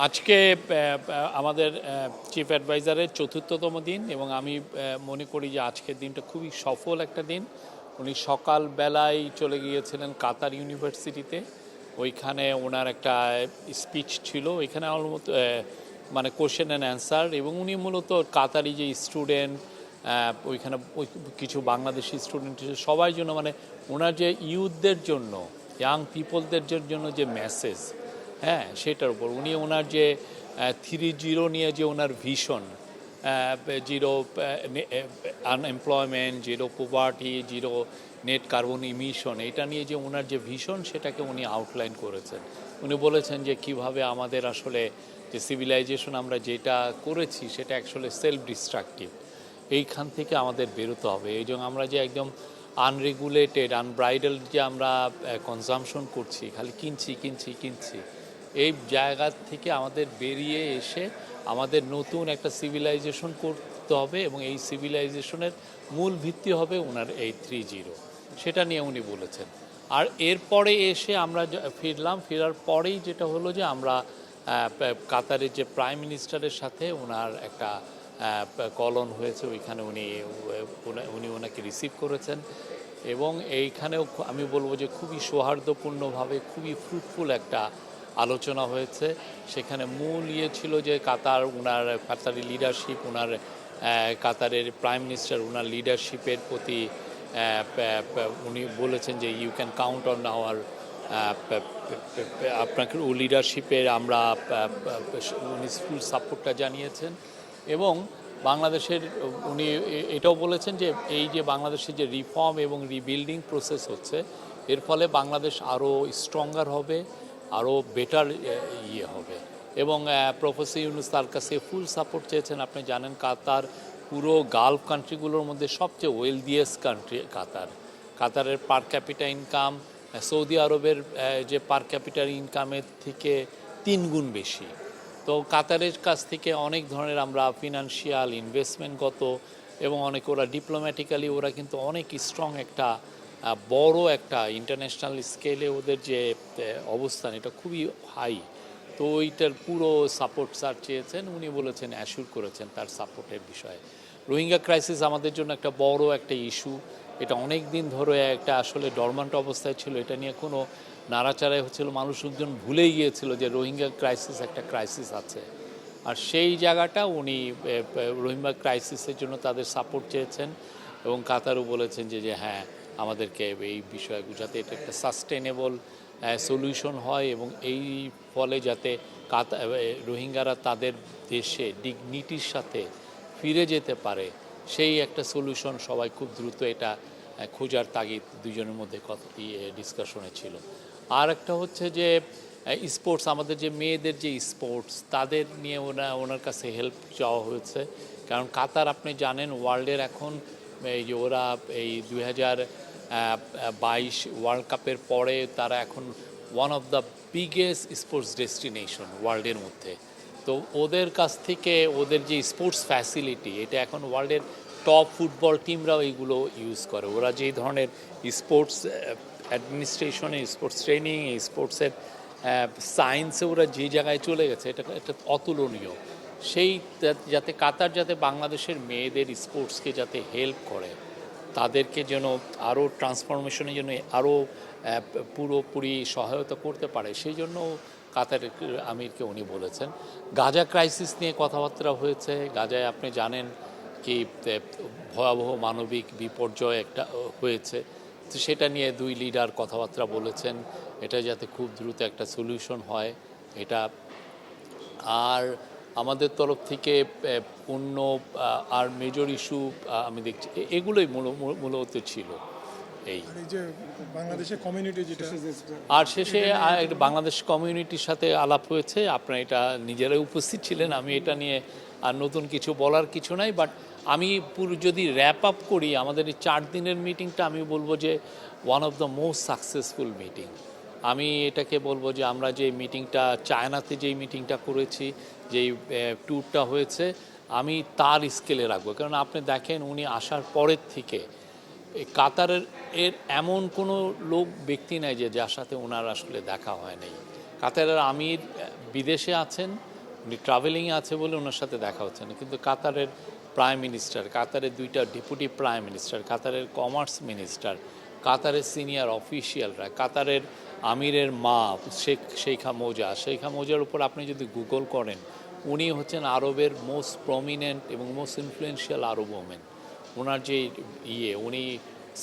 আজকে আমাদের চিফ অ্যাডভাইজারের চতুর্থতম দিন এবং আমি মনে করি যে আজকের দিনটা খুবই সফল একটা দিন। উনি সকালবেলায় চলে গিয়েছিলেন কাতার ইউনিভার্সিটিতে, ওইখানে ওনার একটা স্পিচ ছিল, ওইখানে অলমোস্ট মানে কোশ্চেন অ্যান্ড অ্যান্সার, এবং উনি মূলত কাতারি যে স্টুডেন্ট ওইখানে কিছু বাংলাদেশি স্টুডেন্ট সবাই জন্য মানে ওনার যে ইউথদের জন্য, ইয়াং পিপলদের জন্য যে মেসেজ, হ্যাঁ সেটার উপর উনি ওনার যে 3-0 নিয়ে যে ওনার vision, 0 unemployment, 0 poverty, 0 net carbon emission, এটা নিয়ে যে ওনার যে ভিশন সেটাকে উনি আউটলাইন করেছেন। উনি বলেছেন যে কিভাবে আমাদের আসলে যে সিভিলাইজেশন আমরা যেটা করেছি সেটা অ্যাকচুয়ালি সেলফ ডিস্ট্রাকটিভ, এইখান থেকে আমাদের বেরোতে হবে। এই জন্য আমরা যে একদম আনরেগুলেটেড আনব্রাইডাল যে আমরা কনজামশন করছি, খালি কিনছি, এই জায়গা থেকে আমাদের বেরিয়ে এসে আমাদের নতুন একটা সিভিলাইজেশন করতে হবে, এবং এই সিভিলাইজেশনের মূল ভিত্তি হবে ওনার এই 3-0, সেটা নিয়ে উনি বলেছেন। আর এরপরে এসে আমরা ফেরার পরেই যেটা হলো যে আমরা কাতারের যে প্রাইম মিনিস্টারের সাথে ওনার একটা কলন হয়েছে, ওইখানে উনি ওনাকে রিসিভ করেছেন, এবং এইখানেও আমি বলবো যে খুবই সৌহার্দ্যপূর্ণভাবে খুবই ফ্রুটফুল একটা আলোচনা হয়েছে। সেখানে মূল ছিল যে কাতারি লিডারশিপ, কাতারের প্রাইম মিনিস্টার ওনার লিডারশিপের প্রতি উনি বলেছেন যে you can count on our, আপনাকে লিডারশিপের আমরা উনি ফুল সাপোর্টটা জানিয়েছেন। এবং বাংলাদেশের উনি এটাও বলেছেন যে এই যে বাংলাদেশের যে রিফর্ম এবং রিবিল্ডিং প্রসেস হচ্ছে, এর ফলে বাংলাদেশ আরও স্ট্রঙ্গার হবে, আরও বেটার হবে। এবং প্রফেসর ইউনূস তার কাছে ফুল সাপোর্ট চেয়েছেন। আপনি জানেন কাতার পুরো গালফ কান্ট্রিগুলোর মধ্যে সবচেয়ে ওয়েলদিয়েস্ট কান্ট্রি কাতারের পার ক্যাপিটা ইনকাম সৌদি আরবের যে পার ক্যাপিটাল ইনকামের থেকে 3 গুণ বেশি। তো কাতারের কাছ থেকে অনেক ধরনের আমরা ফিনান্সিয়াল ইনভেস্টমেন্টগত এবং অনেক ওরা ডিপ্লোম্যাটিক্যালি ওরা কিন্তু অনেক স্ট্রং একটা বড় একটা ইন্টারন্যাশনাল স্কেলে ওদের যে অবস্থান এটা খুবই হাই। তো ওইটার পুরো সাপোর্ট স্যার চেয়েছেন, উনি বলেছেন অ্যাসিওর করেছেন তার সাপোর্টের বিষয়ে। রোহিঙ্গা ক্রাইসিস আমাদের জন্য একটা বড় একটা ইস্যু, এটা অনেক দিন ধরে একটা আসলে ডরমান্ট অবস্থায় ছিল, এটা নিয়ে কোনো নাড়াচাড়াই হচ্ছিল, মানুষজন ভুলেই গিয়েছিল যে রোহিঙ্গা ক্রাইসিস একটা ক্রাইসিস আছে। আর সেই জায়গাটা উনি রোহিঙ্গা ক্রাইসিসের জন্য তাদের সাপোর্ট চেয়েছেন, এবং কাতারও বলেছেন যে হ্যাঁ আমাদেরকে এই বিষয়ে যাতে এটা একটা সাস্টেনেবল সলিউশন হয়, এবং এই ফলে যাতে রোহিঙ্গারা তাদের দেশে ডিগনিটির সাথে ফিরে যেতে পারে, সেই একটা সলিউশন সবাই খুব দ্রুত এটা খোঁজার তাগিদ দুজনের মধ্যে ডিসকাশনে ছিল। আর একটা হচ্ছে যে স্পোর্টস, আমাদের যে মেয়েদের যে স্পোর্টস তাদের নিয়ে ওনার কাছে হেল্প চাওয়া হয়েছে। কারণ কাতার আপনি জানেন ওয়ার্ল্ডের এখন এই যে ওরা এই 2022 ওয়ার্ল্ড কাপের পরে তারা এখন one of the biggest sports destination ওয়ার্ল্ডের মধ্যে। তো ওদের কাছ থেকে ওদের যে স্পোর্টস ফ্যাসিলিটি, এটা এখন ওয়ার্ল্ডের টপ ফুটবল টিমরাও এইগুলো ইউজ করে। ওরা যেই ধরনের স্পোর্টস অ্যাডমিনিস্ট্রেশনে, স্পোর্টস ট্রেনিং, স্পোর্টসের সায়েন্সে ওরা যে জায়গায় চলে গেছে, এটা অতুলনীয়। সেই যাতে কাতার যাতে বাংলাদেশের মেয়েদের স্পোর্টসকে যাতে হেল্প করে, তাদেরকে যেন আরও ট্রান্সফরমেশনের জন্য আরও পুরোপুরি সহায়তা করতে পারে, সেই জন্য কাতার আমিরকে উনি বলেছেন। গাজা ক্রাইসিস নিয়ে কথাবার্তা হয়েছে। গাজায় আপনি জানেন কি ভয়াবহ মানবিক বিপর্যয় একটা হয়েছে, তো সেটা নিয়ে দুই লিডার কথাবার্তা বলেছেন, এটা যাতে খুব দ্রুত একটা সলিউশন হয় এটা। আর আমাদের তরফ থেকে অন্য আর মেজর ইস্যু আমি দেখছি এগুলোই মূলত ছিল। এই যে বাংলাদেশের কমিউনিটি যেটা, আর শেষে বাংলাদেশ কমিউনিটির সাথে আলাপ হয়েছে। আপনারা এটা নিজেরাই উপস্থিত ছিলেন, আমি এটা নিয়ে আর নতুন কিছু বলার কিছু নাই। বাট আমি পুরো যদি র্যাপ আপ করি আমাদের এই 4 দিনের মিটিংটা, আমি বলবো যে one of the most successful meeting. আমি এটাকে বলবো যে আমরা যে মিটিংটা চায়নাতে যেই মিটিংটা করেছি, যেই ট্যুরটা হয়েছে, আমি তার স্কেলে রাখবো। কারণ আপনি দেখেন উনি আসার পরের থেকে কাতারের এমন কোনো ব্যক্তি নাই যে যার সাথে ওনার আসলে দেখা হয় নাই। কাতারের আমির বিদেশে আছেন, উনি ট্রাভেলিংয়ে আছে বলে ওনার সাথে দেখা হচ্ছে না, কিন্তু কাতারের প্রাইম মিনিস্টার, কাতারের 2টা ডেপুটি প্রাইম মিনিস্টার, কাতারের কমার্স মিনিস্টার, কাতারের সিনিয়র অফিসিয়ালরা, কাতারের আমিরের মা শেখা মৌজার উপর আপনি যদি গুগল করেন, উনি হচ্ছেন আরবের মোস্ট প্রমিনেন্ট এবং মোস্ট ইনফ্লুয়েন্সিয়াল আরব ওমেন। ওনার যে উনি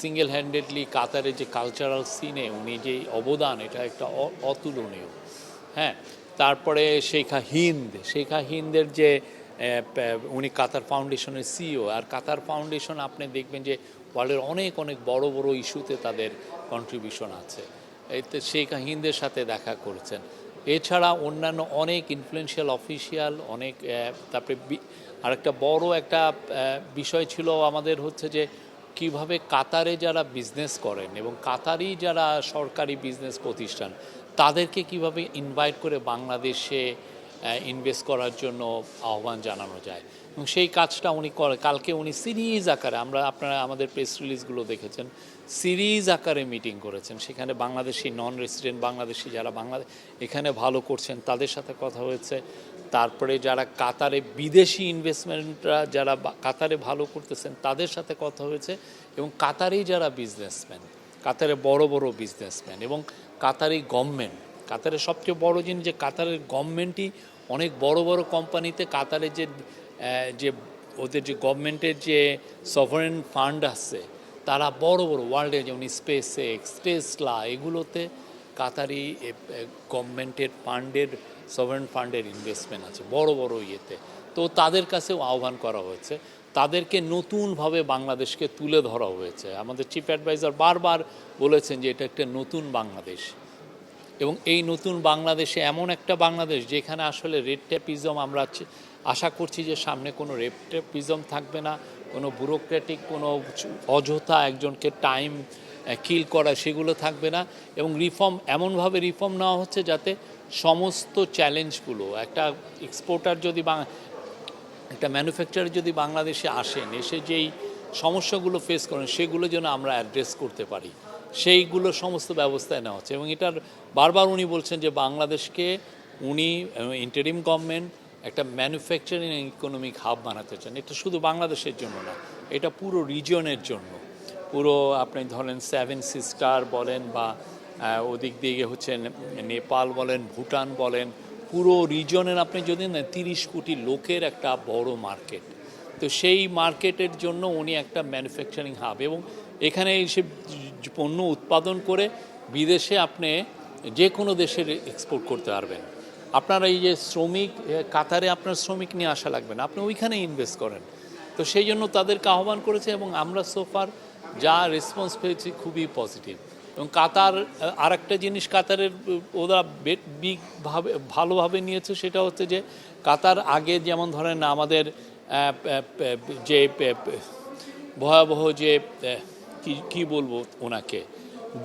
সিঙ্গেল হ্যান্ডেডলি কাতারের যে কালচারাল সিনে উনি যে অবদান, এটা একটা অতুলনীয়। হ্যাঁ, তারপরে শেখা হিন্দের যে উনি কাতার ফাউন্ডেশনের সিইও, আর কাতার ফাউন্ডেশন আপনি দেখবেন যে ওয়ার্ল্ডের অনেক অনেক বড় বড় ইস্যুতে তাদের কন্ট্রিবিউশন আছে। এতে শেখা হিন্দের সাথে দেখা করেছেন। এছাড়া অন্যান্য অনেক ইনফ্লুয়েন্সিয়াল অফিসিয়াল অনেক, তারপরে আরেকটা বড় একটা বিষয় ছিল আমাদের হচ্ছে যে কিভাবে কাতারে যারা বিজনেস করেন এবং কাতারি যারা সরকারি বিজনেস প্রতিষ্ঠান তাদেরকে কিভাবে ইনভাইট করে বাংলাদেশে ইনভেস্ট করার জন্য আহ্বান জানানো যায়, এবং সেই কাজটা উনি করে। কালকে উনি সিরিজ আকারে, আপনারা আমাদের প্রেস রিলিজগুলো দেখেছেন, সিরিজ আকারে মিটিং করেছেন। সেখানে বাংলাদেশি নন রেসিডেন্ট বাংলাদেশি যারা এখানে ভালো করছেন তাদের সাথে কথা হয়েছে। তারপরে যারা কাতারে বিদেশি ইনভেস্টমেন্টরা যারা কাতারে ভালো করতেছেন তাদের সাথে কথা হয়েছে, এবং কাতারি যারা বিজনেসম্যান, কাতারে বড় বড় বিজনেসম্যান এবং কাতারি গভর্নমেন্ট, কাতারের সবচেয়ে বড় জিনিস যে কাতারের গভর্নমেন্টই অনেক বড় বড় কোম্পানিতে কাতারের যে ওদের যে গভর্নমেন্টের যে সভারেন ফান্ড আছে, তারা বড় বড় ওয়ার্ল্ডে যেমন স্পেস এক্স, টেসলা, এগুলোতে কাতারি গভর্নমেন্টের ফান্ডের সভারেন ফান্ডের ইনভেস্টমেন্ট আছে বড় বড় ইয়েতে। তো তাদের কাছেও আহ্বান করা হয়েছে, তাদেরকে নতুনভাবে বাংলাদেশকে তুলে ধরা হয়েছে। আমাদের চিফ অ্যাডভাইজার বারবার বলেছেন যে এটা একটা নতুন বাংলাদেশ, এবং এই নতুন বাংলাদেশে এমন একটা বাংলাদেশ যেখানে আসলে রেড টেপিজম, আমরা আশা করছি যে সামনে কোনো রেড টেপিজম থাকবে না, কোনো ব্যুরোক্রেটিক কোনো অযথা একজনকে টাইম কিল করা সেগুলো থাকবে না, এবং এমনভাবে রিফর্ম নেওয়া হচ্ছে যাতে সমস্ত চ্যালেঞ্জগুলো একটা এক্সপোর্টার যদি একটা ম্যানুফ্যাকচারার যদি বাংলাদেশে আসেন, এসে যেই সমস্যাগুলো ফেস করেন সেগুলো যেন আমরা অ্যাড্রেস করতে পারি, সেইগুলো সমস্ত ব্যবস্থায় নেওয়া হচ্ছে। এবং এটার বারবার উনি বলছেন যে বাংলাদেশকে উনি ইন্টারিম গভর্নমেন্ট একটা ম্যানুফ্যাকচারিং ইকোনমিক হাব বানাতে চান। এটা শুধু বাংলাদেশের জন্য না, এটা পুরো রিজিয়নের জন্য। পুরো আপনি ধরেন 7 সিস্টার বলেন বা ওদিক দিয়ে হচ্ছে নেপাল বলেন, ভুটান বলেন, পুরো রিজনের আপনি যদি না 30 কোটি লোকের একটা বড় মার্কেট। তো সেই মার্কেটের জন্য উনি একটা ম্যানুফ্যাকচারিং হাব, এবং এখানে এসে পণ্য উৎপাদন করে বিদেশে আপনি যে কোনো দেশের এক্সপোর্ট করতে পারবেন। আপনারা এই যে শ্রমিক, কাতারে আপনার শ্রমিক নিয়ে আসা লাগবে না, আপনি ওইখানে ইনভেস্ট করেন। তো সেই জন্য তাদেরকে আহ্বান করেছে, এবং আমরা সোফার যা রেসপন্স পেয়েছি খুবই পজিটিভ। এবং কাতার আরেকটা জিনিস কাতারের ওরা ভালোভাবে নিয়েছে, সেটা হচ্ছে যে কাতার আগে যেমন ধরেন আমাদের যে ভয়াবহ যে কি বলবো ওনাকে,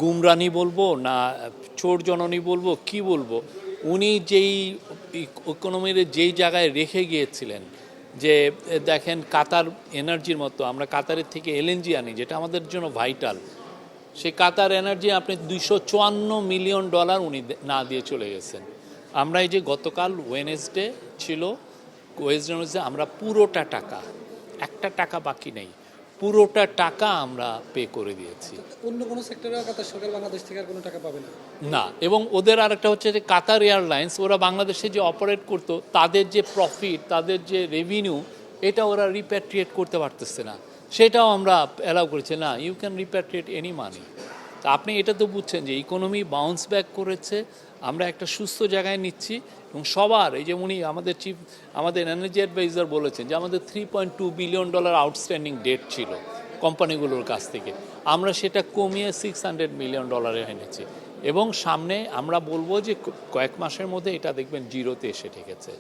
গুমরানি বলবো না চোর জননী বলবো কি বলবো, উনি যেই ইকোনমির যেই জায়গায় রেখে গিয়েছিলেন, যে দেখেন কাতার এনার্জির মতো আমরা কাতারের থেকে এলএনজি আনি যেটা আমাদের জন্য ভাইটাল, সেই কাতার এনার্জি আপনি $254 মিলিয়ন উনি না দিয়ে চলে গেছেন। আমরা এই যে গতকাল ওয়েনেসডে ছিল, ওয়েনেসডে আমরা পুরোটা টাকা, একটা টাকা বাকি নেই, পুরোটা টাকা আমরা পে করে দিয়েছি। অন্য কোনো সেক্টরে কাতার সরকার বাংলাদেশ থেকে আর কোনো টাকা পাবে না না। এবং ওদের আরেকটা হচ্ছে যে কাতার এয়ারলাইন্স, ওরা বাংলাদেশে যে অপারেট করতো তাদের যে প্রফিট, তাদের যে রেভিনিউ, এটা ওরা রিপ্যাট্রিয়েট করতে পারতেছে না, সেটাও আমরা অ্যালাউ করেছি। না, you can repatriate any money. তা আপনি এটা তো বুঝছেন যে ইকোনমি বাউন্স ব্যাক করেছে, আমরা একটা সুস্থ জায়গায় নিচ্ছি। এবং সবার এই যে উনি আমাদের এনার্জি অ্যাডভাইজার বলেছেন যে আমাদের $3.2 বিলিয়ন আউটস্ট্যান্ডিং ডেট ছিল কোম্পানিগুলোর কাছ থেকে, আমরা সেটা কমিয়ে $600 মিলিয়ন এনেছি। এবং সামনে আমরা বলবো যে কয়েক মাসের মধ্যে এটা দেখবেন জিরোতে এসে ঠেকেছে।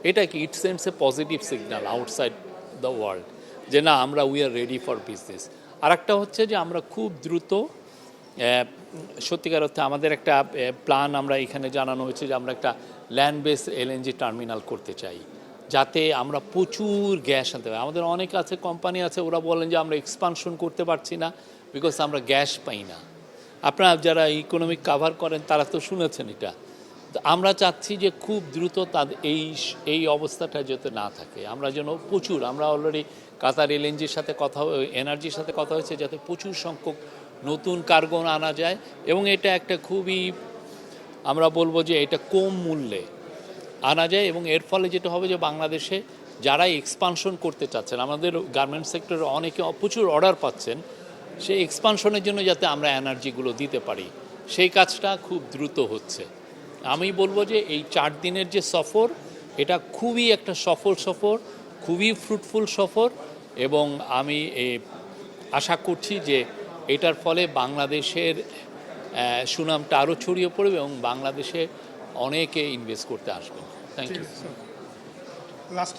এটা কি it sends a positive signal outside the world যে না, আমরা we are ready for business. আর একটা হচ্ছে যে আমরা খুব দ্রুত সত্যিকার অর্থে আমাদের একটা প্ল্যান আমরা এখানে জানানো হয়েছে যে আমরা একটা ল্যান্ড বেস এলএনজি টার্মিনাল করতে চাই, যাতে আমরা প্রচুর গ্যাস আনতে পারি। আমাদের অনেক আছে কোম্পানি আছে, ওরা বলেন যে আমরা এক্সপানশন করতে পারছি না বিকজ আমরা গ্যাস পাই না। আপনারা যারা ইকোনমিক কাভার করেন তারা তো শুনেছেন এটা, তো আমরা চাচ্ছি যে খুব দ্রুত তাদের এই অবস্থাটা যাতে না থাকে, আমরা যেন প্রচুর, আমরা অলরেডি কাতার এলএনজির সাথে কথা, এনার্জির সাথে কথা হয়েছে যাতে প্রচুর সংখ্যক নতুন কার্গো আনা যায়, এবং এটা একটা খুবই, আমরা বলবো যে এটা কম মূল্যে আনা যায়, এবং এর ফলে যেটা হবে যে বাংলাদেশে যারা এক্সপানশন করতে চাচ্ছেন, আমাদের গার্মেন্টস সেক্টরে অনেকে প্রচুর অর্ডার পাচ্ছেন, সেই এক্সপানশনের জন্য যাতে আমরা এনার্জিগুলো দিতে পারি, সেই কাজটা খুব দ্রুত হচ্ছে। আমি বলবো যে এই 4 দিনের যে সফর, এটা খুবই একটা সফর, খুবই ফ্রুটফুল সফর, এবং আমি আশা করছি যে এটার ফলে বাংলাদেশের সুনামটা আরও ছড়িয়ে পড়বে এবং বাংলাদেশে অনেকে ইনভেস্ট করতে আসবেন। Thank you. লাস্ট